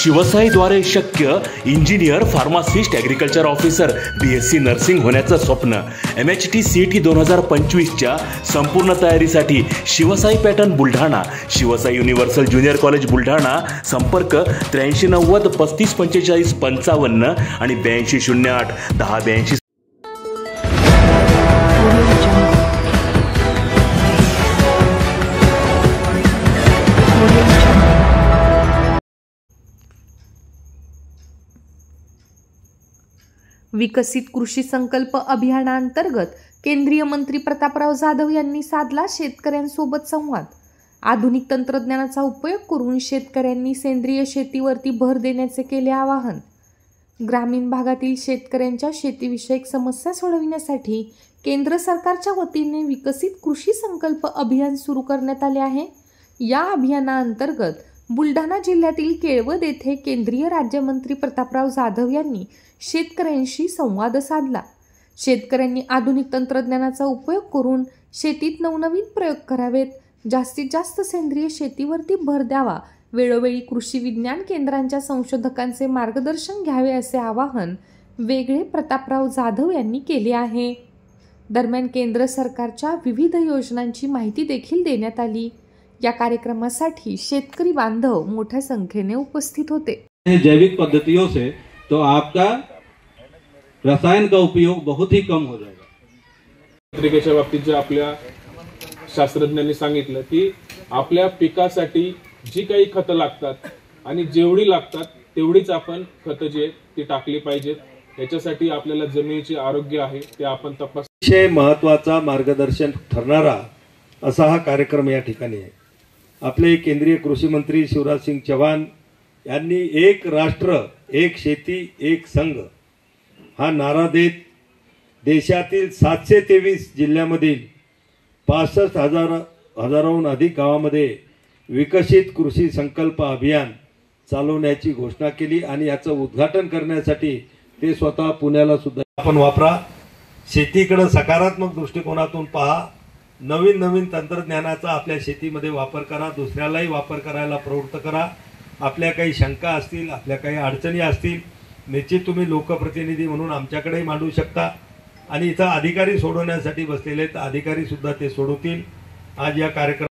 शिवसाईद्वारे शक्य engineer, pharmacist, agriculture officer, BSc nursing होण्याचं स्वप्न MHT CET 2025च्या संपूर्ण तयारीसाठी Shivsai pattern Buldhana, Shivsai universal junior college Buldhana. संपर्क 8390 3545 55 आणि 8208 1082. विकसित कृषी संकल्प अभियानांतर्गत केंद्रीय मंत्री प्रतापराव जाधव यांनी साधला शेतकऱ्यांसोबत संवाद. आधुनिक तंत्रज्ञानाचा उपयोग करून शेतकऱ्यांनी सेंद्रिय शेतीवरती भर देण्याचे केले आवाहन. ग्रामीण भागातील शेतकऱ्यांच्या शेतीविषयक समस्या सोडविण्यासाठी केंद्र सरकारच्या वतीने विकसित कृषी संकल्प अभियान सुरू करण्यात आले आहे. या अभियानाअंतर्गत बुलढाणा जिल्ह्यातील केळवद येथे केंद्रीय राज्यमंत्री प्रतापराव जाधव यांनी शेतकऱ्यांशी संवाद साधला. शेतकऱ्यांनी आधुनिक तंत्रज्ञानाचा उपयोग करून शेतीत नवनवीन प्रयोग करावेत, जास्तीत जास्त सेंद्रिय शेतीवरती भर द्यावा, वेळोवेळी कृषी विज्ञान केंद्रांच्या संशोधकांचे मार्गदर्शन घ्यावे असे आवाहन वेगळे प्रतापराव जाधव यांनी केले आहे. दरम्यान केंद्र सरकारच्या विविध योजनांची माहिती देखील देण्यात आली. या कार्यक्रमासाठी शेतकरी बांधव मोठ्या संख्येने उपस्थित होते. जैविक पद्धतियों से तो आपका रसायन का उपयोग बहुत ही कम हो जाएगा. पत्रिकेच्या बाबतीत जे आपल्या शास्त्रज्ञांनी सांगितलं की आपल्या पिकासाठी जी काही खतं लागतात आणि जेवढी लागतात तेवढीच आपण खतं जी आहेत ती टाकली पाहिजेत. याच्यासाठी आपल्याला जमिनीचे आरोग्य आहे ते आपण तपास. विषय महत्त्वाचा मार्गदर्शन ठरणारा असा हा कार्यक्रम या ठिकाणी आहे. आपले केंद्रीय कृषी मंत्री शिवराज सिंग चौहान यांनी एक राष्ट्र एक शेती एक संघ हा नारा देत देशातील 723 जिल्ह्यामधील 65,000हून अधिक गावामध्ये विकसित कृषी संकल्प अभियान चालवण्याची घोषणा केली आणि याचं उद्घाटन करण्यासाठी ते स्वतः पुण्याला सुद्धा आपण वापरा. शेतीकडे सकारात्मक दृष्टिकोनातून पहा. नवीन नवीन तंत्रज्ञानाचा आपल्या शेतीमध्ये वापर करा. दुसऱ्यालाही वापर करायला प्रवृत्त करा. आपल्या काही शंका असतील, आपल्या काही अडचणी असतील, निश्चित तुम्ही लोकप्रतिनिधी म्हणून आमच्याकडेही मांडू शकता आणि इथं अधिकारी सोडवण्यासाठी बसलेले आहेत, अधिकारी सुद्धा ते सोडवतील. आज या कार्यक्रम